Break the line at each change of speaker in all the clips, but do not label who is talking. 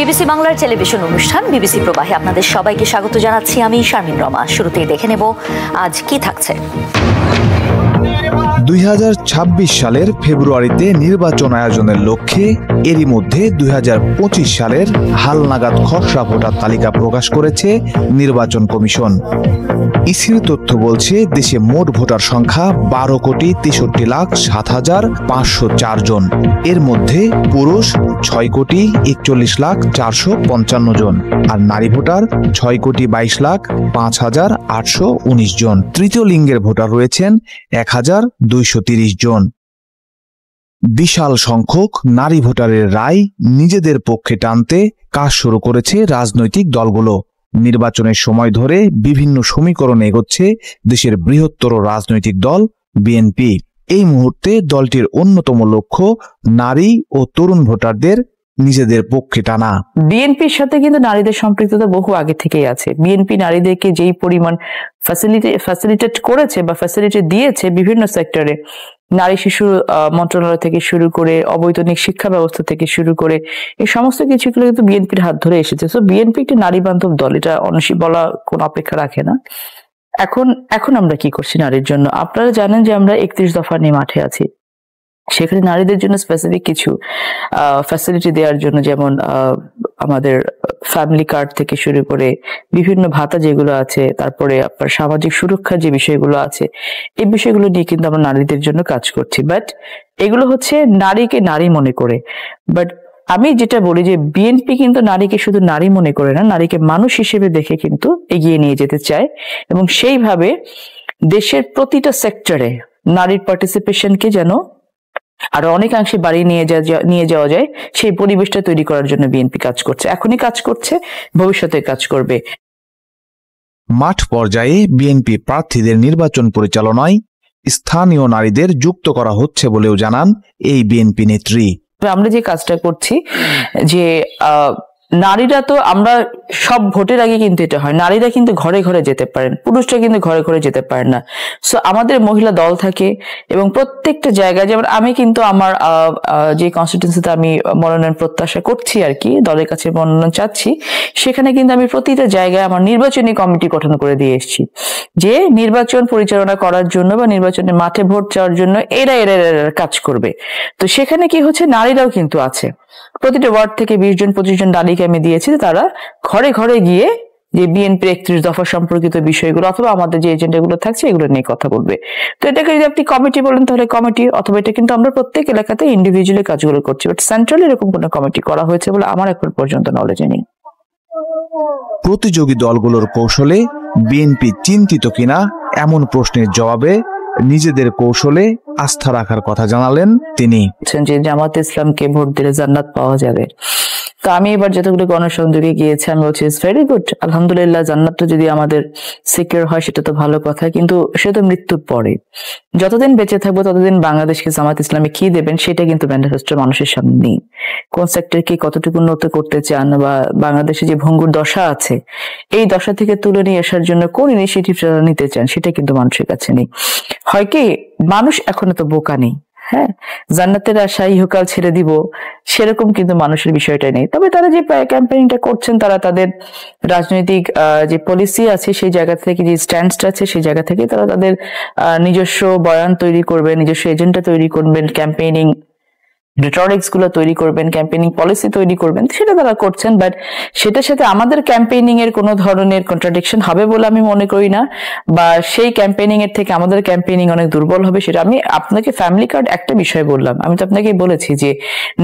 BBC বাংলার television অনুষ্ঠান BBC প্রবাহে আপনাদের সবাইকে স্বাগত জানাচ্ছি। আমি শারমিন রমা। শুরুতেই দেখে নেব আজ কি থাকছে।
2026 সালের ফেব্রুয়ারিতে নির্বাচন আয়োজনের লক্ষ্যে এরই মধ্যে 2025 সালের হালনাগাদ খসড়া ভোটার তালিকা প্রকাশ করেছে নির্বাচন কমিশন। ইসির তথ্য বলছে দেশে মোট ভোটার সংখ্যা 12,63,07,504 জন। এর মধ্যে পুরুষ 6,41,04,55 জন আর নারী ভোটার 6,22,05,819 জন। তৃতীয় লিঙ্গের ভোটার রয়েছেন 1,230 জন। বিশাল সংখ্যক নারী ভোটারের রায় নিজেদের পক্ষে টানতে কাজ শুরু করেছে রাজনৈতিক দলগুলো। নির্বাচনের সময় ধরে বিভিন্ন সমীকরণে এগোচ্ছে দেশের বৃহত্তর রাজনৈতিক দল বিএনপি। এই মুহূর্তে দলটির অন্যতম লক্ষ্য নারী ও তরুণ ভোটারদের নিজেদের পক্ষে টানা।
বিএনপির সাথে কিন্তু নারীদের সম্পৃক্ততা বহু আগে থেকেই আছে। বিএনপি নারীদেরকে যেই পরিমাণ ফ্যাসিলিটেট করেছে বা ফ্যাসিলিটি দিয়েছে বিভিন্ন সেক্টরে, নারী শিশু মন্ত্রণালয় থেকে শুরু করে অবৈতনিক শিক্ষা ব্যবস্থা থেকে শুরু করে এই সমস্ত কিছুগুলো কিন্তু বিএনপির হাত ধরে এসেছে। তো বিএনপি একটি নারী বান্ধব দল, এটা অনস্বীকার বলা কোনো অপেক্ষা রাখে না। এখন আমরা কি করছি নারীর জন্য? আপনারা জানেন যে আমরা 31 দফা নিয়ে মাঠে আছি। সেখানে নারীদের জন্য স্পেসিফিক কিছু ফ্যাসিলিটি দেওয়ার জন্য, যেমন আমাদের ফ্যামিলি কার্ড থেকে শুরু করে বিভিন্ন ভাতা যেগুলো আছে, তারপরে আপনার সামাজিক সুরক্ষা যে বিষয়গুলো আছে, এই বিষয়গুলো নিয়ে কিন্তু আমরা নারীদের জন্য কাজ করছি। বাট এগুলো হচ্ছে নারীকে নারী মনে করে। বাট আমি যেটা বলি যে বিএনপি কিন্তু নারীকে শুধু নারী মনে করে না, নারীকে মানুষ হিসেবে দেখে কিন্তু এগিয়ে নিয়ে যেতে চায় এবং সেইভাবে দেশের প্রতিটা সেক্টরে নারীর পার্টিসিপেশনকে যেন আরো অনেকাংশে বাড়িয়ে নিয়ে যাওয়া যায়, সেই পরিবেশটা তৈরি করার জন্য বিএনপি কাজ করছে। এখনই কাজ করছে, ভবিষ্যতে কাজ করবে।
মাঠ পর্যায়ে বিএনপি প্রার্থীদের নির্বাচন পরিচালনায় স্থানীয় নারীদের যুক্ত করা হচ্ছে বলেও জানান এই বিএনপি নেত্রী।
আমরা যে কাজটা করছি যে নারীরা তো, আমরা সব ভোটের আগে কিন্তু এটা হয়, নারীরা কিন্তু ঘরে ঘরে যেতে পারেন, পুরুষরা কিন্তু ঘরে ঘরে যেতে পারেন না। সো আমাদের মহিলা দল থাকে এবং প্রত্যেকটা জায়গায়, যেমন আমি কিন্তু আমার যে কনস্টিটিউয়েন্সিতে আমি মনোনয়ন প্রত্যাশা করছি আর কি, দলের কাছে মনোনয়ন চাচ্ছি, সেখানে কিন্তু আমি প্রতিটা জায়গায় আমার নির্বাচনী কমিটি গঠন করে দিয়ে এসেছি, যে নির্বাচন পরিচালনা করার জন্য বা নির্বাচনের মাঠে ভোট চাওয়ার জন্য এরা কাজ করবে। তো সেখানে কি হচ্ছে, নারীরাও কিন্তু আছে। প্রতিটা ওয়ার্ড থেকে 20 জন 25 জন নারীকে আমি দিয়েছি, তারা ঘরে ঘরে গিয়ে যে বিএনপির 31 দফা সম্পর্কিত বিষয়গুলো অথবা আমাদের যে এজেন্ডাগুলো থাকছে এগুলো নিয়ে কথা বলবে। তো এটাকে যদি আপনি কমিটি বলেন তাহলে কমিটি, অথবা এটা কিন্তু আমরা প্রত্যেক এলাকাতে ইন্ডিভিজুয়ালি কাজগুলো করছি। বাট সেন্ট্রালি এরকম কোনো কমিটি করা হয়েছে বলে আমার এখন পর্যন্ত নলেজে নেই।
প্রতিযোগী দলগুলোর কৌশলে বিএনপি চিন্তিত কিনা এমন প্রশ্নের জবাবে নিজেদের কৌশলে আস্থা রাখার কথা জানালেন তিনি।
যে জামাত ইসলামকে ভোট দিলে জান্নাত পাওয়া যাবে। তো আমি এবার যতগুলো গণসংযোগে গিয়েছি আমি বলছি ইটস ভেরি গুড, আলহামদুলিল্লাহ, জান্নাতটা যদি আমাদের সিকিউর হয় সেটা তো ভালো কথা, কিন্তু সে তো মৃত্যুর পরে। যতদিন বেঁচে থাকবো ততদিন বাংলাদেশকে জামাত ইসলামে কি দেবেন সেটা কিন্তু ম্যানিফেস্টো মানুষের সামনে নেই। কোন সেক্টরকে কতটুকু উন্নত করতে চান বা বাংলাদেশে যে ভঙ্গুর দশা আছে এই দশা থেকে তুলে নিয়ে আসার জন্য কোন ইনিশিয়েটিভ নিতে চান সেটা কিন্তু মানুষের কাছে নেই। হয় কি, মানুষ এখনো তো বোকা নেই। হ্যাঁ, জান্নাতের আশায় ইহকাল ছেড়ে দিব সেরকম কিন্তু মানুষের বিষয়টা নেই। তবে তারা যে ক্যাম্পেইনটা করছেন, তারা তাদের রাজনৈতিক যে পলিসি আছে সেই জায়গা থেকে, যে স্ট্যান্ডটা আছে সেই জায়গা থেকে তারা তাদের নিজস্ব বয়ান তৈরি করবেন, নিজস্ব এজেন্ডা তৈরি করবেন, ক্যাম্পেইনিং রিটরিক্স গুলো তৈরি করবেন, ক্যাম্পেইনিং পলিসি তৈরি করবেন, সেটা তারা করছেন। বাট সেটার সাথে আমাদের ক্যাম্পেইনিং এর কোনো ধরনের কন্ট্রাডিকশন হবে বলে আমি মনে করি না, বা সেই ক্যাম্পেইনিং এর থেকে আমাদের ক্যাম্পেইনিং অনেক দুর্বল হবে সেটা। আমি আপনাকে ফ্যামিলি কার্ড একটা বিষয় বললাম, আমি তো আপনাকে বলেছি যে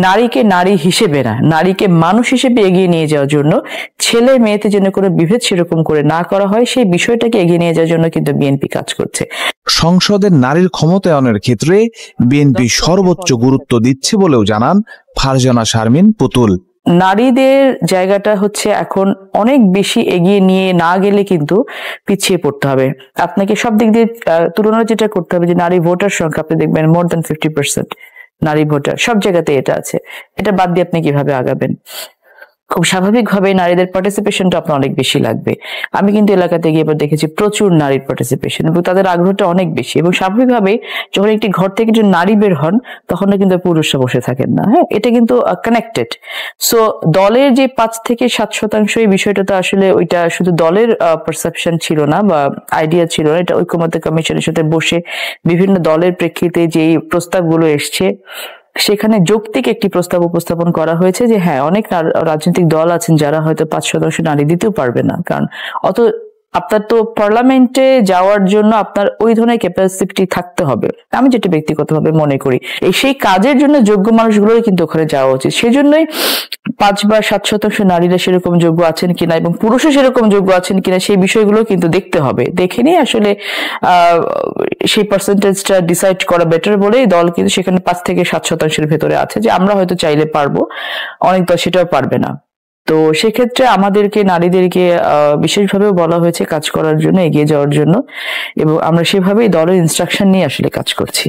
নারীকে নারী হিসেবে না, নারীকে মানুষ হিসেবে এগিয়ে নিয়ে যাওয়ার জন্য, ছেলে মেয়েতে যেন কোনো বিভেদ সেরকম করে না করা হয় সেই বিষয়টাকে এগিয়ে নিয়ে যাওয়ার জন্য কিন্তু বিএনপি কাজ করছে।
সংসদের নারীর ক্ষমতায়নের ক্ষেত্রে বিএনপি সর্বোচ্চ গুরুত্ব দিচ্ছে বলেও জানান ফারজানা শারমিন পুতুল।
নারীদের জায়গাটা হচ্ছে এখন অনেক বেশি এগিয়ে নিয়ে না গেলে কিন্তু পিছিয়ে পড়তে হবে। আপনাকে সব দিক দিয়ে তুলনা যেটা করতে হবে, যে নারী ভোটার সংখ্যা আপনি দেখবেন মোর দ্যান 50% নারী ভোটার সব জায়গাতে এটা আছে। এটা বাদ দিয়ে আপনি কিভাবে আগাবেন? খুব স্বাভাবিকভাবে নারীদের পার্টিসিপেশনটা আপনার অনেক বেশি লাগবে। আমি কিন্তু এলাকাতে গিয়ে এবার দেখেছি প্রচুর নারীর পার্টিসিপেশন এবং তাদের আগ্রহটা অনেক বেশি, এবং স্বাভাবিকভাবে যখন একটি ঘর থেকে একজন নারী বের হন তখন কিন্তু পুরুষরা বসে থাকেন না। হ্যাঁ, এটা কিন্তু কানেক্টেড। সো দলের যে 5 থেকে 7% এই বিষয়টা তো আসলে ওইটা শুধু দলের পারসেপশন ছিল না বা আইডিয়া ছিল না, এটা ঐক্যমত্য কমিশনের সাথে বসে বিভিন্ন দলের প্রেক্ষিতে যে প্রস্তাবগুলো এসছে সেখানে যৌক্তিক একটি প্রস্তাব উপস্থাপন করা হয়েছে যে হ্যাঁ, অনেক রাজনৈতিক দল আছেন যারা হয়তো 5% নারী দিতেও পারবে না, কারণ অত আপনার তো পার্লামেন্টে যাওয়ার জন্য আপনার ওই ধরনের ক্যাপাসিটি থাকতে হবে। আমি যেটা ব্যক্তিগতভাবে মনে করি সেই কাজের জন্য যোগ্য মানুষগুলোই কিন্তু ওখানে যাওয়া উচিত। সেই জন্যই 5 বা 7% নারীরা সেরকম যোগ্য আছেন কিনা এবং পুরুষও সেরকম যোগ্য আছেন কিনা সেই বিষয়গুলো কিন্তু দেখতে হবে। দেখে নিয়ে আসলে সেই পার্সেন্টেজটা ডিসাইড করা বেটার বলেই দল কিন্তু সেখানে 5 থেকে 7% ভেতরে আছে যে আমরা হয়তো চাইলে পারবো, অনেক দল সেটাও পারবে না। তো সেক্ষেত্রে আমাদেরকে নারীদেরকে বিশেষভাবে বলা হয়েছে কাজ করার জন্য, এগিয়ে যাওয়ার জন্য, এবং আমরা সেভাবেই দলের ইনস্ট্রাকশন নিয়ে আসলে কাজ করছি।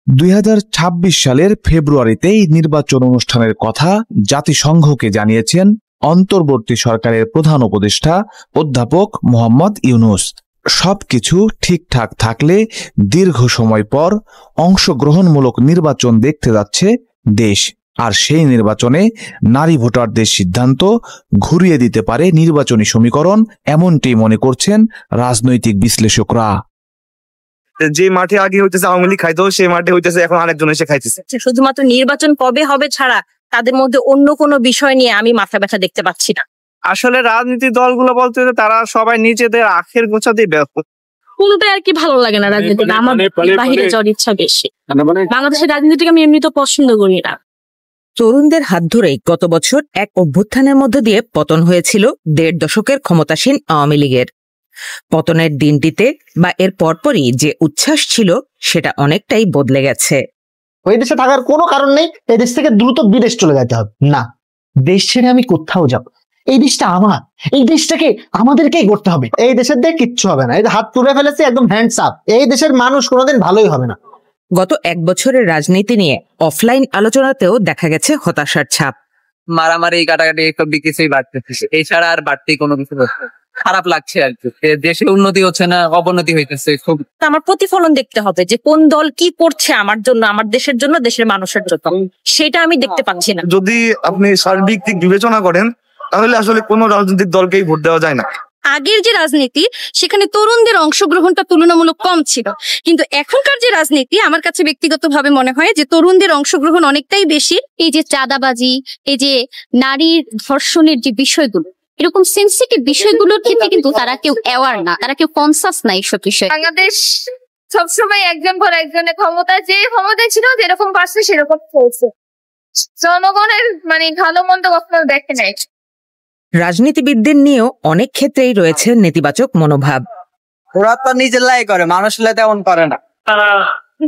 2026 সালের ফেব্রুয়ারিতেই নির্বাচন অনুষ্ঠানের কথা জাতিসংঘকে জানিয়েছেন অন্তর্বর্তী সরকারের প্রধান উপদেষ্টা অধ্যাপক মোহাম্মদ ইউনূস। সবকিছু ঠিকঠাক থাকলে দীর্ঘ সময় পর অংশগ্রহণমূলক নির্বাচন দেখতে যাচ্ছে দেশ, আর সেই নির্বাচনে নারী ভোটারদের সিদ্ধান্ত ঘুরিয়ে দিতে পারে নির্বাচনী সমীকরণ, এমনটি মনে করছেন রাজনৈতিক বিশ্লেষকরা।
যে মাঠে আগে হইতেছে আওয়ামী লীগ খাইতো, সেই মাঠে হইতেছে এখন আরেকজন এসে খাইতেছে।
শুধুমাত্র নির্বাচন কবে হবে ছাড়া তাদের মধ্যে অন্য কোনো বিষয় নিয়ে আমি মাথা ব্যথা দেখতে পাচ্ছি না।
আসলে রাজনীতি দলগুলো বলতে তারা সবাই নিজেদের আখের গোছাতেই ব্যস্ত।
কোনটাই আর কি ভালো লাগে না রাজনীতিটা, আমার বাহিরে যাওয়ার ইচ্ছা বেশি। বাংলাদেশের রাজনীতিকে আমি এমনি তো পছন্দ করি না।
তরুণদের হাত ধরেই গত বছর এক অভ্যুত্থানের মধ্য দিয়ে পতন হয়েছিল 1.5 দশকের ক্ষমতাসীন আওয়ামী লীগের। পতনের দিনটিতে বা এর পরপরই যে উচ্ছ্বাস ছিল সেটা অনেকটাই বদলে গেছে।
ওই দেশে থাকার কোনো কারণ নেই, এই দেশ থেকে দ্রুত বিদেশ চলে যেতে হবে না। দেশ ছেড়ে আমি কোথাও যাব, এই দেশটা আমার, এই দেশটাকে আমাদেরকেই করতে হবে। এই দেশের দিয়ে কিচ্ছু হবে না, এই হাত তুলে ফেলেছে, একদম হ্যান্ডস আপ। এই দেশের মানুষ কোনোদিন ভালোই হবে না।
গত 1 বছরের রাজনীতি নিয়ে অফলাইন আলোচনাতেও দেখা গেছে হতাশার ছাপ।
মারামারি কাটাকাটি এইসব কিছুই বাড়তেছে, এছাড়া আর বাড়তি কোনো কিছু খারাপ লাগছে আর কি। দেশে উন্নতি হচ্ছে না, অবনতি হইতেছে খুব।
আমার প্রতিফলন দেখতে হবে যে কোন দল কি করছে আমার জন্য, আমার দেশের জন্য, দেশের মানুষের জন্য, সেটা আমি দেখতে পাচ্ছি না।
যদি আপনি সার্বিক দিক বিবেচনা করেন তাহলে আসলে কোনো রাজনৈতিক দলকেই ভোট দেওয়া যায় না।
আগের যে রাজনীতি সেখানে তরুণদের অংশগ্রহণটা তুলনামূলক কম ছিল, কিন্তু এখনকার যে রাজনীতি আমার কাছে ব্যক্তিগতভাবে মনে হয় যে তরুণদের অংশগ্রহণ অনেকটাই বেশি। এই যে চাঁদাবাজি, এই যে নারীর ধর্ষণের যে বিষয়গুলো, এরকম সেন্সিটিভ বিষয়গুলোর ক্ষেত্রে কিন্তু তারা কেউ অ্যাওয়ার না, তারা কেউ কনসাস না এইসব বিষয়ে।
বাংলাদেশ সবসময় একজন পর একজনের ক্ষমতায় ছিল, যেরকম পারছে সেরকম চলছে। জনগণের ভালো মন্দ কখনো দেখে নাই।
রাজনীতিবিদদের নিয়েও অনেক ক্ষেত্রেই রয়েছে নেতিবাচক মনোভাব।
ওরা তো নিজের লাই করে, মানুষ লাই তেমন করে না,
তারা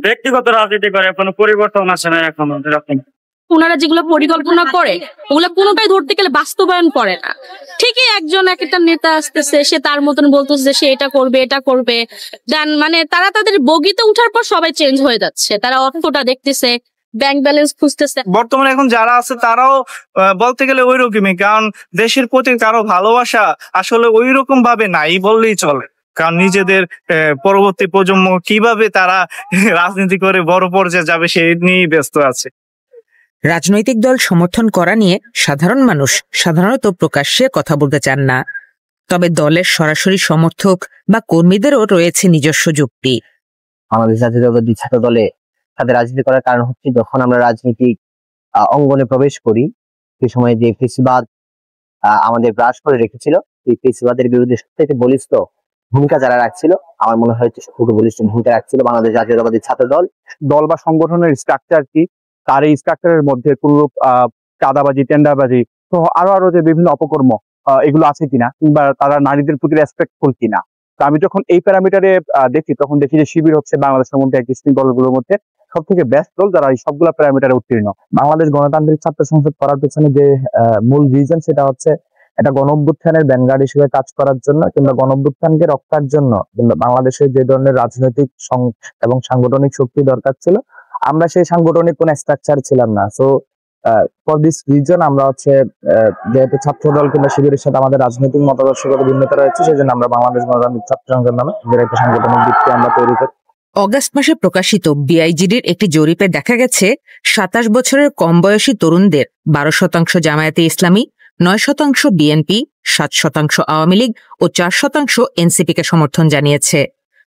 ব্যক্তিগত রাজনীতি করে, কোনো পরিবর্তন আসে না এখন।
ওনারা যেগুলো পরিকল্পনা করে ওগুলো কোনোটাই ধরতে গেলে বাস্তবায়ন করে না। ঠিকই একজন একটা নেতা আসতেছে, সে তার মতন বলতেছে সে এটা করবে দেন তারা তাদের বগিতে উঠার পর সবাই চেঞ্জ হয়ে যাচ্ছে, তারা অর্থটা দেখতেছে, ব্যাংক ব্যালেন্স খুঁজতেছে।
বর্তমানে এখন যারা আছে তারাও বলতে গেলে ওই রকমই, কারণ দেশের প্রতি কারো ভালোবাসা আসলে ওই রকম ভাবে নাই বললেই চলে। কারণ নিজেদের পরবর্তী প্রজন্ম কিভাবে তারা রাজনীতি করে বড় পর্যায়ে যাবে সে নিয়েই ব্যস্ত আছে।
রাজনৈতিক দল সমর্থন করা নিয়ে সাধারণ মানুষ সাধারণত প্রকাশ্যে কথা বলতে চান না, তবে দলের সরাসরি সমর্থক বা কর্মীদেরও রয়েছে নিজস্ব যুক্তি।
আমাদের জাতীয়তাবাদী ছাত্র দলে তাদের রাজনীতি করার কারণ হচ্ছে, যখন আমরা রাজনীতিক অঙ্গনে প্রবেশ করি সেই সময় যে ফেসিবাদ আমাদের গ্রাস করে রেখেছিল, সেই ফেসিবাদের বিরুদ্ধে সবথেকে বলিষ্ঠ ভূমিকা যারা রাখছিল, আমার মনে হয় সবথেকে বলিষ্ঠ ভূমিকা রাখছিল বাংলাদেশ জাতীয়তাবাদী ছাত্র দল বা সংগঠনের স্ট্রাকচার কি, তার এই স্ট্রাকচারের মধ্যে কোনরূপ চাঁদাবাজি, টেন্ডারবাজি তো আরো যে বিভিন্ন অপকর্ম এগুলো আছে কিনা, কিংবা তারা নারীদের প্রতি রেসপেক্টফুল কিনা। তো আমি যখন এই প্যারামিটারে দেখি, তখন দেখি যে শিবির হচ্ছে বাংলাদেশের মধ্যে এক্সিস্টিং দলগুলোর মধ্যে সব থেকে বেস্ট দল, যারা এই সবগুলো প্যারামিটারে উত্তীর্ণ। বাংলাদেশ গণতান্ত্রিক ছাত্র সংসদ করার পেছনে যে মূল রিজন, সেটা হচ্ছে এটা গণঅভ্যুত্থানের ব্যানগার্ড হিসেবে কাজ করার জন্য, কিংবা গণঅভ্যুত্থানকে রক্ষার জন্য, কিংবা বাংলাদেশে যে ধরনের রাজনৈতিক এবং সাংগঠনিক শক্তি দরকার ছিল, আমরা সেই সাংগঠনিক কোন স্ট্রাকচার ছিলাম না। সো
ফর দিস রিজন আমরা হচ্ছে যেহেতু ছাত্র দল কিংবা শিবিরের সাথে আমাদের রাজনৈতিক মতাদর্শগত ভিন্নতা রয়েছে, সেই জন্য আমরা বাংলাদেশ গণতান্ত্রিক ছাত্র সংসদ নামে একটা সাংগঠনিক ভিত্তি আমরা তৈরি করি।
অগাস্ট মাসে প্রকাশিত বিআইজিডির একটি জরিপে দেখা গেছে 27 বছরের কম বয়সী তরুণদের 12% জামায়াতে ইসলামী, 9% বিএনপি, 7% আওয়ামী লীগ ও 4% এনসিপিকে সমর্থন জানিয়েছে।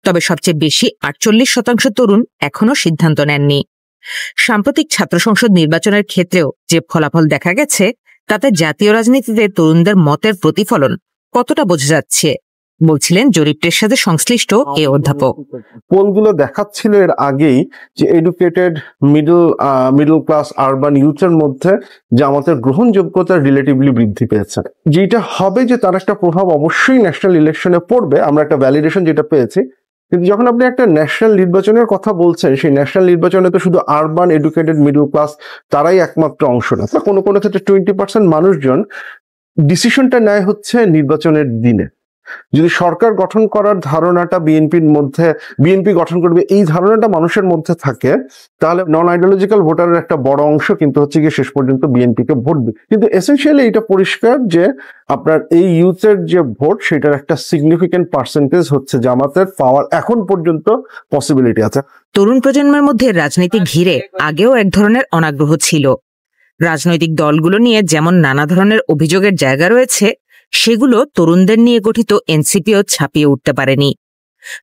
তবে সবচেয়ে বেশি 48% তরুণ এখনও সিদ্ধান্ত নেননি। সাম্প্রতিক ছাত্র সংসদ নির্বাচনের ক্ষেত্রেও যে ফলাফল দেখা গেছে তাতে জাতীয় রাজনীতিতে তরুণদের মতের প্রতিফলন কতটা বোঝা যাচ্ছে বলছিলেন জরিপটির সাথে সংশ্লিষ্ট এই অধ্যাপক।
পোলগুলো দেখাচ্ছিল এর আগেই যে এডুকেটেড মিডল ক্লাস আরবান ইউথের মধ্যে জামাতের গ্রহণযোগ্যতা রিলেটিভলি বৃদ্ধি পেয়েছে। যেটা হবে যে তার একটা প্রভাব অবশ্যই ন্যাশনাল ইলেকশনে পড়বে, আমরা একটা ভ্যালিডেশন যেটা পেয়েছি। কিন্তু যখন আপনি একটা ন্যাশনাল নির্বাচনের কথা বলছেন, সেই ন্যাশনাল নির্বাচনে তো শুধু আরবান এডুকেটেড মিডল ক্লাস তারাই একমাত্র অংশ না। কোনো কোনো ক্ষেত্রে 20% মানুষজন ডিসিশনটা নেয় হচ্ছে নির্বাচনের দিনে। যদি সরকার গঠন করার ধারণাটা বিএনপি গঠন করবে এই ধারণাটা মানুষের মধ্যে থাকে, তাহলে নন আইডিওলজিক্যাল ভোটারের একটা বড় অংশ কিন্তু হচ্ছে গিয়ে শেষ পর্যন্ত বিএনপিকে ভোট দেবে। কিন্তু এসেনশিয়ালি এটা পরিষ্কার যে আপনার এই ইউথের যে ভোট সেটার একটা সিগনিফিকেন্ট পার্সেন্টেজ হচ্ছে জামাতের পাওয়ার এখন পর্যন্ত পসিবিলিটি আছে।
তরুণ প্রজন্মের মধ্যে রাজনীতি ঘিরে আগেও এক ধরনের অনাগ্রহ ছিল। রাজনৈতিক দলগুলো নিয়ে যেমন নানা ধরনের অভিযোগের জায়গা রয়েছে, সেগুলো তরুণদের নিয়ে গঠিত এনসিপিও ছাপিয়ে উঠতে পারেনি।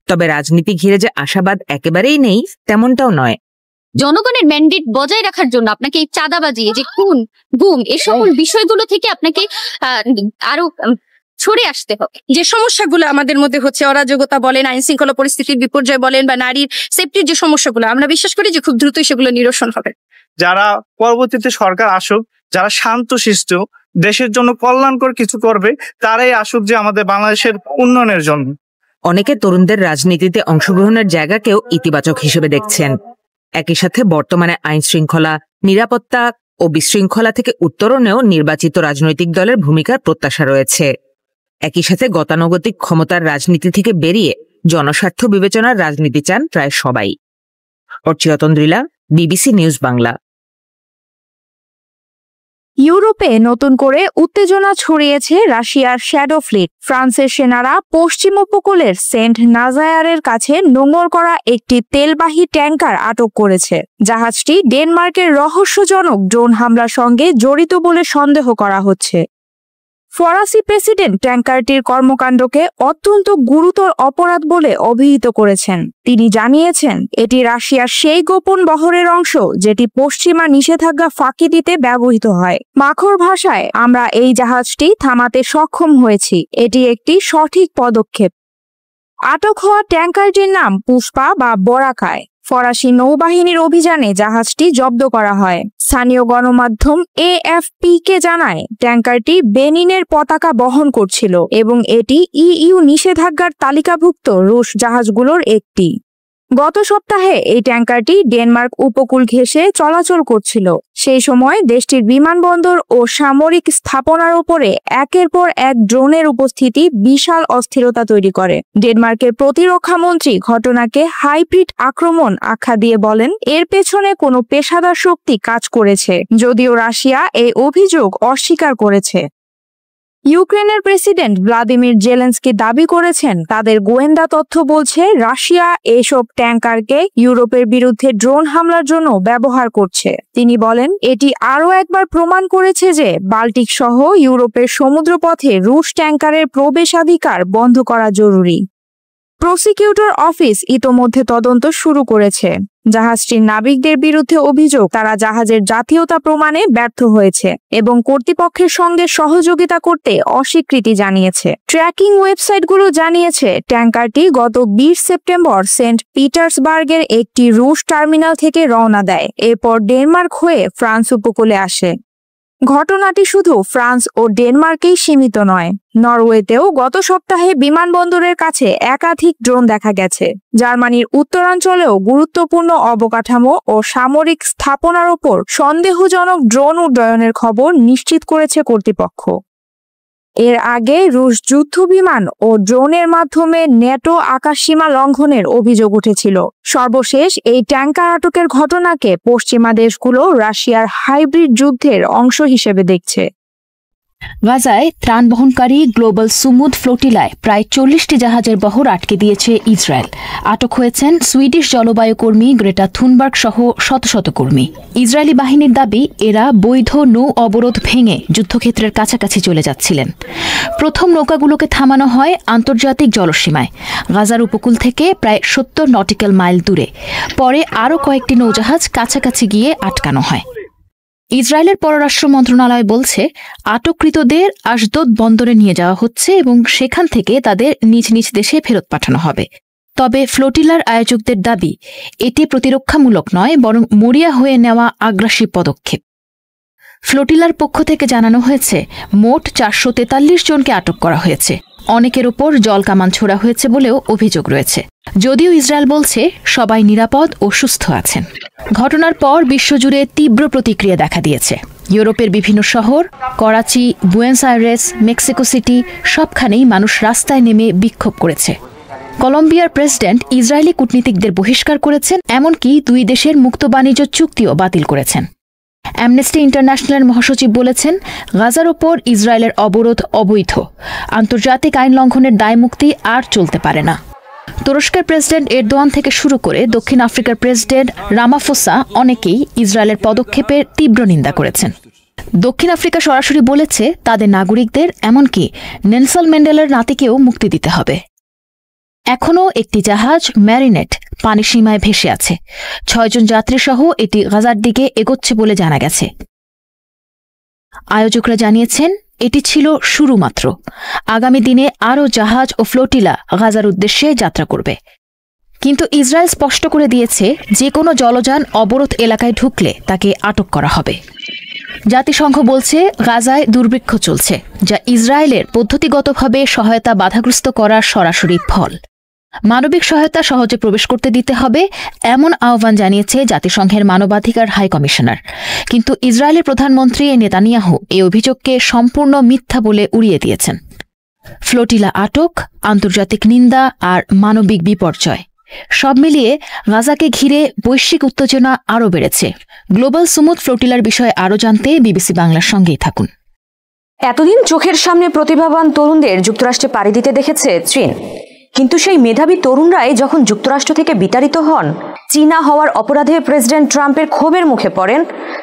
তবে রাজনীতি ঘিরে যে আশাবাদ একেবারেই নেই তেমনটাও নয়।
জনগণের ম্যান্ডেট বজায় রাখার জন্য আপনাকে এই চাঁদাবাজি, যে খুন গুম, এই সকল বিষয়গুলো থেকে আপনাকে আরো সরে আসতে হবে। যে সমস্যাগুলো আমাদের মধ্যে হচ্ছে, অরাজকতা বলেন, আইন শৃঙ্খলা পরিস্থিতির বিপর্যয় বলেন, বা নারীর সেফটির যে সমস্যাগুলো, আমরা বিশ্বাস করি যে খুব দ্রুতই সেগুলো নিরসন হবে।
যারা পরবর্তীতে সরকার আসুক, যারা শান্তশিষ্ট, দেশের জন্য কল্যাণকর কিছু করবে, তারাই আসুক যে আমাদের বাংলাদেশের উন্নয়নের জন্য।
অনেকে তরুণদের রাজনীতিতে অংশগ্রহণের জায়গাকেও ইতিবাচক হিসেবে দেখছেন। একই সাথে বর্তমানে আইন শৃঙ্খলা, নিরাপত্তা ও বিশৃঙ্খলা থেকে উত্তরণেও নির্বাচিত রাজনৈতিক দলের ভূমিকার প্রত্যাশা রয়েছে। একই সাথে গতানুগতিক ক্ষমতার রাজনীতি থেকে বেরিয়ে জনস্বার্থ বিবেচনার রাজনীতি চান প্রায় সবাই। অর্চিরতন দ্রিলা, বিবিসি নিউজ বাংলা।
ইউরোপে নতুন করে উত্তেজনা ছড়িয়েছে রাশিয়ার শ্যাডো ফ্লিট। ফ্রান্সের সেনারা পশ্চিম উপকূলের সেন্ট নাজায়ারের কাছে নোঙর করা একটি তেলবাহী ট্যাঙ্কার আটক করেছে। জাহাজটি ডেনমার্কের রহস্যজনক ড্রোন হামলার সঙ্গে জড়িত বলে সন্দেহ করা হচ্ছে। ফরাসি প্রেসিডেন্ট ট্যাঙ্কারটির কর্মকাণ্ডকে অত্যন্ত গুরুতর অপরাধ বলে অভিহিত করেছেন। তিনি জানিয়েছেন এটি রাশিয়ার সেই গোপন বহরের অংশ যেটি পশ্চিমা নিষেধাজ্ঞা ফাঁকি দিতে ব্যবহৃত হয়। মাখর ভাষায়, আমরা এই জাহাজটি থামাতে সক্ষম হয়েছি, এটি একটি সঠিক পদক্ষেপ। আটক হওয়া ট্যাঙ্কারটির নাম পুষ্পা বা বরাকায়। ফরাসি নৌবাহিনীর অভিযানে জাহাজটি জব্দ করা হয়। স্থানীয় গণমাধ্যম এএফপি কে জানায় ট্যাঙ্কারটি বেনিনের পতাকা বহন করছিল এবং এটি ইইউ নিষেধাজ্ঞার তালিকাভুক্ত রুশ জাহাজগুলোর একটি। গত সপ্তাহে এই ট্যাঙ্কারটি ডেনমার্ক উপকূল ঘেঁষে চলাচল করছিল। সেই সময় দেশটির বিমানবন্দর ও সামরিক স্থাপনার উপরে একের পর এক ড্রোনের উপস্থিতি বিশাল অস্থিরতা তৈরি করে। ডেনমার্কের প্রতিরক্ষা মন্ত্রী ঘটনাকে হাইব্রিড আক্রমণ আখ্যা দিয়ে বলেন এর পেছনে কোনো পেশাদার শক্তি কাজ করেছে, যদিও রাশিয়া এই অভিযোগ অস্বীকার করেছে। ইউক্রেনের প্রেসিডেন্ট ভ্লাদিমির জেলেনস্কি দাবি করেছেন তাদের গোয়েন্দা তথ্য বলছে রাশিয়া এসব ট্যাঙ্কারকে ইউরোপের বিরুদ্ধে ড্রোন হামলার জন্য ব্যবহার করছে। তিনি বলেন এটি আরও একবার প্রমাণ করেছে যে বাল্টিক সহ ইউরোপের সমুদ্রপথে রুশ ট্যাঙ্কারের প্রবেশাধিকার বন্ধ করা জরুরি। প্রসিকিউটর অফিস ইতোমধ্যে তদন্ত শুরু করেছে। জাহাজটির নাবিকদের বিরুদ্ধে অভিযোগ তারা জাহাজের জাতীয়তা প্রমাণে ব্যর্থ হয়েছে এবং কর্তৃপক্ষের সঙ্গে সহযোগিতা করতে অস্বীকৃতি জানিয়েছে। ট্র্যাকিং ওয়েবসাইটগুলো জানিয়েছে ট্যাঙ্কারটি গত 20 সেপ্টেম্বর সেন্ট পিটার্সবার্গের একটি রুশ টার্মিনাল থেকে রওনা দেয়, এরপর ডেনমার্ক হয়ে ফ্রান্স উপকূলে আসে। ঘটনাটি শুধু ফ্রান্স ও ডেনমার্কেই সীমিত নয়, নরওয়েতেও গত সপ্তাহে বিমানবন্দরের কাছে একাধিক ড্রোন দেখা গেছে। জার্মানির উত্তরাঞ্চলেও গুরুত্বপূর্ণ অবকাঠামো ও সামরিক স্থাপনার ওপর সন্দেহজনক ড্রোন উড্ডয়নের খবর নিশ্চিত করেছে কর্তৃপক্ষ। এর আগে রুশ যুদ্ধ বিমান ও ড্রোনের মাধ্যমে ন্যাটো আকাশসীমা লঙ্ঘনের অভিযোগ উঠেছিল। সর্বশেষ এই ট্যাঙ্কার আটকের ঘটনাকে পশ্চিমা দেশগুলো রাশিয়ার হাইব্রিড যুদ্ধের অংশ হিসেবে দেখছে।
গাজায় ত্রাণ বহনকারী গ্লোবাল সুমুদ ফ্লোটিলায় প্রায় 40টি জাহাজের বহর আটকে দিয়েছে ইসরায়েল। আটক হয়েছেন সুইডিশ জলবায়ু কর্মী গ্রেটা থুনবার্গ সহ শত শত কর্মী। ইসরায়েলি বাহিনীর দাবি এরা বৈধ নৌ অবরোধ ভেঙে যুদ্ধক্ষেত্রের কাছাকাছি চলে যাচ্ছিলেন। প্রথম নৌকাগুলোকে থামানো হয় আন্তর্জাতিক জলসীমায় গাজার উপকূল থেকে প্রায় 70 নটিক্যাল মাইল দূরে। পরে আরও কয়েকটি নৌজাহাজ কাছাকাছি গিয়ে আটকানো হয়। ইসরায়েলের পররাষ্ট্র মন্ত্রণালয় বলছে আটককৃতদের আশদোদ বন্দরে নিয়ে যাওয়া হচ্ছে এবং সেখান থেকে তাদের নিজ নিজ দেশে ফেরত পাঠানো হবে। তবে ফ্লোটিলার আয়োজকদের দাবি এটি প্রতিরক্ষামূলক নয়, বরং মরিয়া হয়ে নেওয়া আগ্রাসী পদক্ষেপ। ফ্লোটিলার পক্ষ থেকে জানানো হয়েছে মোট 443 জনকে আটক করা হয়েছে। অনেকের ওপর জলকামান ছোড়া হয়েছে বলেও অভিযোগ রয়েছে, যদিও ইসরায়েল বলছে সবাই নিরাপদ ও সুস্থ আছেন। ঘটনার পর বিশ্বজুড়ে তীব্র প্রতিক্রিয়া দেখা দিয়েছে। ইউরোপের বিভিন্ন শহর, Karachi, Buenos Aires, Mexico City সবখানেই মানুষ রাস্তায় নেমে বিক্ষোভ করেছে। কলম্বিয়ার প্রেসিডেন্ট ইসরায়েলি কূটনীতিকদের বহিষ্কার করেছেন, এমনকি দুই দেশের মুক্ত বাণিজ্য চুক্তিও বাতিল করেছেন। অ্যামনেস্টি ইন্টারন্যাশনালের মহাসচিব বলেছেন গাজার ওপর ইসরায়েলের অবরোধ অবৈধ, আন্তর্জাতিক আইন লঙ্ঘনের দায়মুক্তি আর চলতে পারে না। তুরস্কের প্রেসিডেন্ট এরদোয়ান থেকে শুরু করে দক্ষিণ আফ্রিকার প্রেসিডেন্ট রামাফোসা অনেকেই ইসরায়েলের পদক্ষেপের তীব্র নিন্দা করেছেন। দক্ষিণ আফ্রিকা সরাসরি বলেছে তাদের নাগরিকদের, এমনকি নেলসন ম্যান্ডেলার নাতিকেও মুক্তি দিতে হবে। এখনও একটি জাহাজ ম্যারিনেট পানিসীমায় ভেসে আছে। 6 জন যাত্রীসহ এটি গাজার দিকে এগোচ্ছে বলে জানা গেছে। আয়োজকরা জানিয়েছেন এটি ছিল শুরু মাত্র। আগামী দিনে আরও জাহাজ ও ফ্লোটিলা গাজার উদ্দেশ্যে যাত্রা করবে। কিন্তু ইসরায়েল স্পষ্ট করে দিয়েছে যে কোনো জলযান অবরোধ এলাকায় ঢুকলে তাকে আটক করা হবে। জাতিসংঘ বলছে গাজায় দুর্ভিক্ষ চলছে, যা ইসরায়েলের পদ্ধতিগতভাবে সহায়তা বাধাগ্রস্ত করার সরাসরি ফল। মানবিক সহায়তা সহজে প্রবেশ করতে দিতে হবে, এমন আহ্বান জানিয়েছে জাতিসংঘের মানবাধিকার হাই কমিশনার। কিন্তু ইসরায়েলের প্রধানমন্ত্রী নেতানিয়াহু এই অভিযোগকে সম্পূর্ণ মিথ্যা বলে উড়িয়ে দিয়েছেন। ফ্লোটিলা আটক, আন্তর্জাতিক নিন্দা আর মানবিক বিপর্যয় সব মিলিয়ে গাজাকে ঘিরে বৈশ্বিক উত্তেজনা আরও বেড়েছে। গ্লোবাল সুমুদ ফ্লোটিলার বিষয়ে আরও জানতে বিবিসি বাংলার সঙ্গেই থাকুন।
এতদিন চোখের সামনে প্রতিভাবান তরুণদের যুক্তরাষ্ট্রে পাড়ি দিতে দেখেছে চীন, কিন্তু সেই মেধাবী তরুণরাই যখন যুক্তরাষ্ট্র থেকে বিতাড়িত হন, চীনা হওয়ার অপরাধে প্রেসিডেন্ট ট্রাম্পের ক্ষোভের মুখে পড়েন,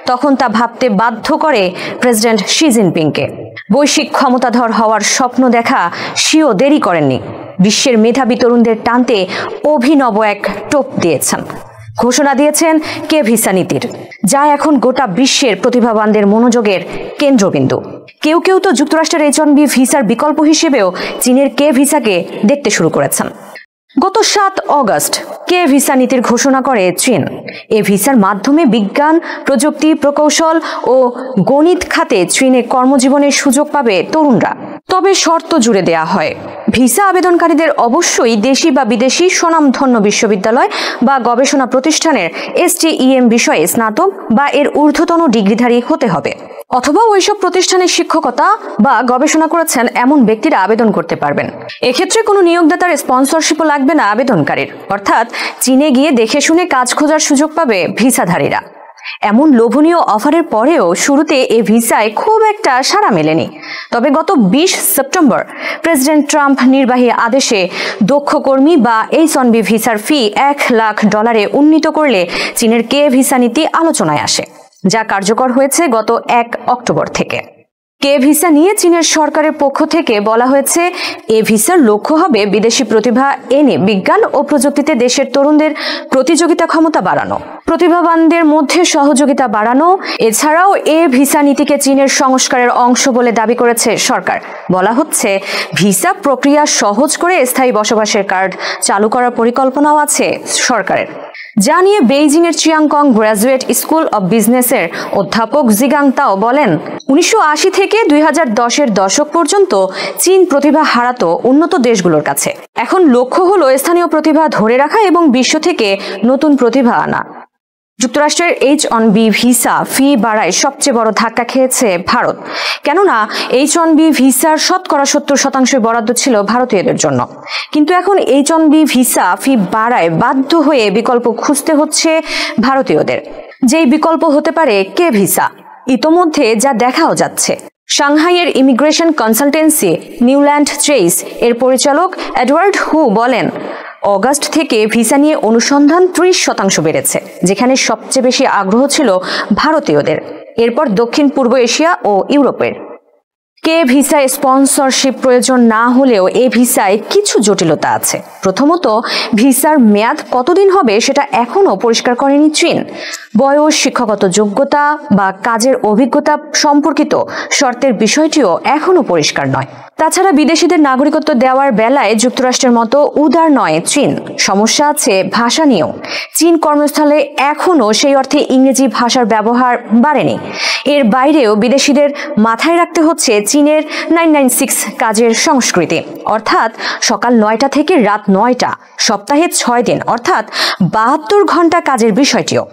তখন তা ভাবতে বাধ্য করে প্রেসিডেন্ট শি জিনপিংকে। বৈশ্বিক ক্ষমতাধর হওয়ার স্বপ্ন দেখা শিও দেরি করেননি। বিশ্বের মেধাবী তরুণদের টানতে অভিনব এক টোপ দিয়েছেন। ঘোষণা দিয়েছেন কে ভিসা নীতির, যা এখন গোটা বিশ্বের প্রতিভাবানদের মনোযোগের কেন্দ্রবিন্দু। কেউ কেউ তো যুক্তরাষ্ট্রের H-1B ভিসার বিকল্প হিসেবেও চীনের কে ভিসাকে দেখতে শুরু করেছেন। গত 7 অগস্ট কে ভিসা নীতির ঘোষণা করে চীন। এ ভিসার মাধ্যমে বিজ্ঞান, প্রযুক্তি, প্রকৌশল ও গণিত খাতে চীনে কর্মজীবনের সুযোগ পাবে তরুণরা। তবে শর্ত জুড়ে দেয়া হয়, ভিসা আবেদনকারীদের অবশ্যই দেশি বা বিদেশি স্বনামধন্য বিশ্ববিদ্যালয় বা গবেষণা প্রতিষ্ঠানের STEM বিষয়ে স্নাতক বা এর ঊর্ধ্বতন ডিগ্রিধারী হতে হবে, অথবা ওইসব প্রতিষ্ঠানের শিক্ষকতা বা গবেষণা করেছেন এমন ব্যক্তিরা আবেদন করতে পারবেন। এক্ষেত্রে কোনো নিয়োগদাতার স্পন্সরশিপও লাগবে না আবেদনকারীর, অর্থাৎ চীনে গিয়ে দেখে শুনে কাজ খোঁজার সুযোগ পাবে ভিসাধারীরা। এমন লোভনীয় অফারের পরেও শুরুতে এ ভিসায় খুব একটা সাড়া মেলেনি। তবে গত 20 সেপ্টেম্বর প্রেসিডেন্ট ট্রাম্প নির্বাহী আদেশে দক্ষ কর্মী বা H-1B ভিসার ফি $1,00,000 উন্নীত করলে চীনের কে ভিসা নীতি আলোচনায় আসে, যা কার্যকর হয়েছে গত 1 অক্টোবর থেকে। কে ভিসা নিয়ে চীনের সরকারের পক্ষ থেকে বলা হয়েছে, এ ভিসার লক্ষ্য হবে বিদেশি প্রতিভা এনে বিজ্ঞান ও প্রযুক্তিতে দেশের তরুণদের প্রতিযোগিতা ক্ষমতা বাড়ানো, প্রতিভাবানদের মধ্যে সহযোগিতা বাড়ানো। এছাড়াও এ ভিসা নীতিকে চীনের সংস্কারের অংশ বলে দাবি করেছে সরকার। বলা হচ্ছে, ভিসা প্রক্রিয়া সহজ করে স্থায়ী বসবাসের কার্ড চালু করার পরিকল্পনাও আছে সরকারের, যা নিয়ে বেইজিং এর চিয়াংকং গ্র্যাজুয়েট স্কুল অব বিজনেসের অধ্যাপক জিগাং তাও বলেন, 1980 থেকে 2010-এর দশক পর্যন্ত চীন প্রতিভা হারাতো উন্নত দেশগুলোর কাছে। এখন লক্ষ্য হলো স্থানীয় প্রতিভা ধরে রাখা এবং বিশ্ব থেকে নতুন প্রতিভা আনা। যুক্তরাষ্ট্রের H-1B ভিসা ফি বাড়ায় সবচেয়ে বড় ধাক্কা খেয়েছে ভারত। কেননা H-1B ভিসার 70% বরাদ্দ ছিল ভারতীয়দের জন্য, কিন্তু এখন H-1B ভিসা ফি বাড়ায় বাধ্য হয়ে বিকল্প খুঁজতে হচ্ছে ভারতীয়দের। যেই বিকল্প হতে পারে কে ভিসা, ইতোমধ্যে যা দেখাও যাচ্ছে। সাংহাইয়ের ইমিগ্রেশন কনসালটেন্সি নিউল্যান্ড চেইস এর পরিচালক এডওয়ার্ড হু বলেন, অগাস্ট থেকে ভিসা নিয়ে অনুসন্ধান 30% বেড়েছে, যেখানে সবচেয়ে বেশি আগ্রহ ছিল ভারতীয়দের, এরপর দক্ষিণ পূর্ব এশিয়া ও ইউরোপের। কে ভিসায় স্পন্সরশিপ প্রয়োজন না হলেও এই ভিসায় কিছু জটিলতা আছে। প্রথমত, ভিসার মেয়াদ কতদিন হবে সেটা এখনো পরিষ্কার করেনি চীন। বয়স, শিক্ষাগত যোগ্যতা বা কাজের অভিজ্ঞতা সম্পর্কিত শর্তের বিষয়টিও এখনো পরিষ্কার নয়। তাছাড়া বিদেশিদের নাগরিকত্ব দেওয়ার বেলায় যুক্তরাষ্ট্রের মতো উদার নয় চীন। সমস্যা আছে ভাষা নিয়েও। চীন কর্মস্থলে এখনো সেই অর্থে ইংরেজি ভাষার ব্যবহার বাড়েনি। এর বাইরেও বিদেশিদের মাথায় রাখতে হচ্ছে চীনের 996 কাজের সংস্কৃতি, অর্থাৎ সকাল 9টা থেকে রাত 9টা, সপ্তাহে 6 দিন, অর্থাৎ 72 ঘন্টা কাজের বিষয়টিও,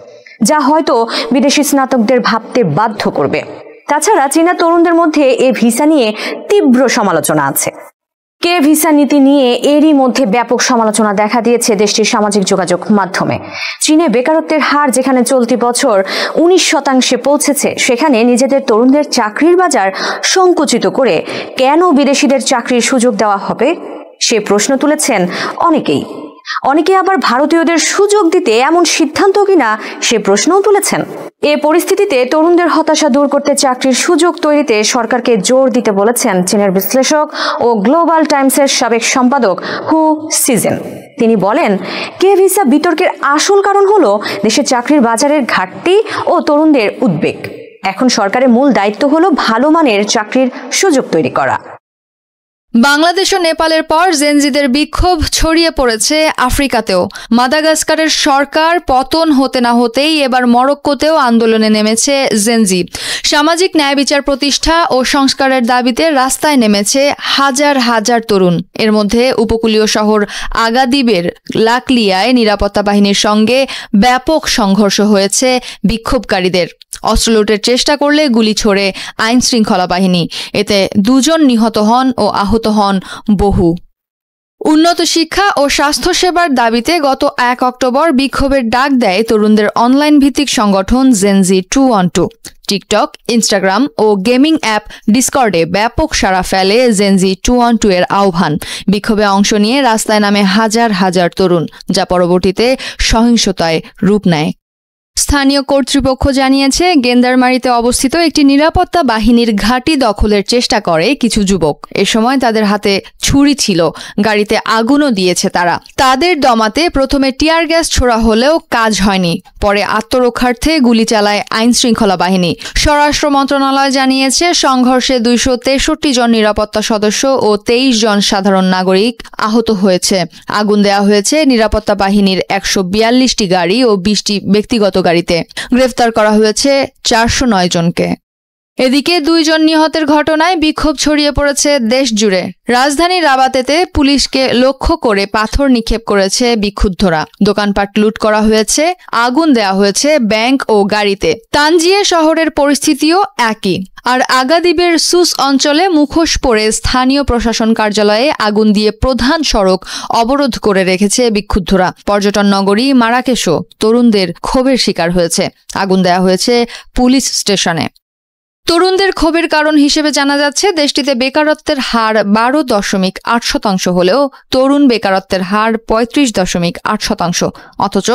যা হয়তো বিদেশি স্নাতকদের ভাবতে বাধ্য করবে। তাছাড়া চীনা তরুণদের মধ্যে এই ভিসা নিয়ে তীব্র সমালোচনা আছে। কে ভিসা নীতি নিয়ে এরই মধ্যে ব্যাপক সমালোচনা দেখা দিয়েছে দেশটির সামাজিক যোগাযোগ মাধ্যমে। চীনে বেকারত্বের হার যেখানে চলতি বছর 19% পৌঁছেছে, সেখানে নিজেদের তরুণদের চাকরির বাজার সংকুচিত করে কেন বিদেশিদের চাকরির সুযোগ দেওয়া হবে সে প্রশ্ন তুলেছেন অনেকেই। অনেকে আবার ভারতীয়দের সুযোগ দিতে এমন সিদ্ধান্ত কিনা সে প্রশ্নও তুলেছেন। এ পরিস্থিতিতে তরুণদের হতাশা দূর করতে চাকরির সুযোগ তৈরিতে সরকারকে জোর দিতে বলেছেন চীনের বিশ্লেষক ও গ্লোবাল টাইমসের সাবেক সম্পাদক হু সিজেন। তিনি বলেন, কে ভিসা বিতর্কের আসল কারণ হলো দেশের চাকরির বাজারের ঘাটতি ও তরুণদের উদ্বেগ। এখন সরকারের মূল দায়িত্ব হলো ভালো মানের চাকরির সুযোগ তৈরি করা।
বাংলাদেশ ও নেপালের পর জেনজিদের বিক্ষোভ ছড়িয়ে পড়েছে আফ্রিকাতেও। মাদাগাস্কারের সরকার পতন হতে না হতেই এবার মরক্কোতেও আন্দোলনে নেমেছে জেনজি। সামাজিক ন্যায় বিচার প্রতিষ্ঠা ও সংস্কারের দাবিতে রাস্তায় নেমেছে হাজার হাজার তরুণ। এর মধ্যে উপকূলীয় শহর আগাদিবের লাকলিয়ায় নিরাপত্তা বাহিনীর সঙ্গে ব্যাপক সংঘর্ষ হয়েছে বিক্ষোভকারীদের। অস্ত্র লুটের চেষ্টা করলে গুলি ছোড়ে আইন শৃঙ্খলা বাহিনী। এতে 2 জন নিহত হন ও আহত হন বহু। উন্নত শিক্ষা ও স্বাস্থ্যসেবার দাবিতে গত 1 অক্টোবর বিক্ষোভের ডাক দেয় তরুণদের অনলাইন ভিত্তিক সংগঠন জেনজি 212। টিকটক, ইনস্টাগ্রাম ও গেমিং অ্যাপ ডিসকর্ডে ব্যাপক সাড়া ফেলে জেনজি 212 এর আহ্বান। বিক্ষোভে অংশ নিয়ে রাস্তায় নামে হাজার হাজার তরুণ, যা পরবর্তীতে সহিংসতায় রূপ নেয়। স্থানীয় কর্তৃপক্ষ জানিয়েছে, গেন্দারমারিতে অবস্থিত একটি নিরাপত্তা বাহিনীর ঘাঁটি দখলের চেষ্টা করে কিছু যুবক। এ সময় তাদের হাতে ছুরি ছিল, গাড়িতে আগুনও দিয়েছে তারা। তাদের দমাতে প্রথমে টিয়ার গ্যাস ছোড়া হলেও কাজ হয়নি। পরে আত্মরক্ষার্থে গুলি চালায় আইন শৃঙ্খলা বাহিনী। স্বরাষ্ট্র মন্ত্রণালয় জানিয়েছে, সংঘর্ষে 263 জন নিরাপত্তা সদস্য ও 23 জন সাধারণ নাগরিক আহত হয়েছে। আগুন দেওয়া হয়েছে নিরাপত্তা বাহিনীর 142টি গাড়ি ও 20টি ব্যক্তিগত গাড়িতে। গ্রেফতার করা হয়েছে 409 জনকে। এদিকে 2 জন নিহতের ঘটনায় বিক্ষোভ ছড়িয়ে পড়েছে দেশ জুড়ে। রাজধানী রাবাতেতে পুলিশকে লক্ষ্য করে পাথর নিক্ষেপ করেছে বিক্ষুব্ধরা। দোকানপাট লুট করা হয়েছে, আগুন দেওয়া হয়েছে ব্যাংক ও গাড়িতে। তানজিয়ে শহরের পরিস্থিতিও একই। আর আগাদিবের সুস অঞ্চলে মুখোশ পরে স্থানীয় প্রশাসন কার্যালয়ে আগুন দিয়ে প্রধান সড়ক অবরোধ করে রেখেছে বিক্ষুব্ধরা। পর্যটন নগরী মারাকেশও তরুণদের ক্ষোভের শিকার হয়েছে। আগুন দেওয়া হয়েছে পুলিশ স্টেশনে। তরুণদের ক্ষোভের কারণ হিসেবে জানা যাচ্ছে, দেশটিতে বেকারত্বের হার 12.8% হলেও তরুণ বেকারত্বের হার 35.8%। অথচ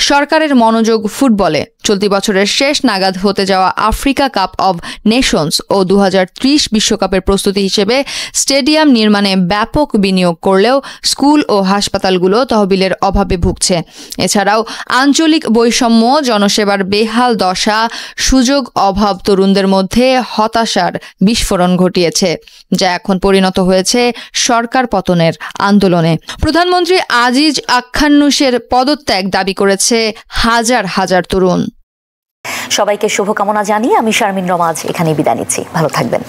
সরকারের মনোযোগ ফুটবলে। চলতি বছরের শেষ নাগাদ হতে যাওয়া আফ্রিকা কাপ অব নেশনস ও 2030 বিশ্বকাপের প্রস্তুতি হিসেবে স্টেডিয়াম নির্মাণে ব্যাপক বিনিয়োগ করলেও স্কুল ও হাসপাতালগুলো তহবিলের অভাবে ভুগছে। এছাড়াও আঞ্চলিক বৈষম্য, জনসেবার বেহাল দশা, সুযোগ অভাব তরুণদের মধ্যে হতাশার বিস্ফোরণ ঘটিয়েছে, যা এখন পরিণত হয়েছে সরকার পতনের আন্দোলনে। প্রধানমন্ত্রী আজিজ আখান্নুসের পদত্যাগ দাবি করেছে হাজার হাজার তরুণ।
সবাইকে শুভকামনা জানিয়ে আমি শারমিন রমাজ এখানেই বিদায় নিচ্ছি। ভালো থাকবেন।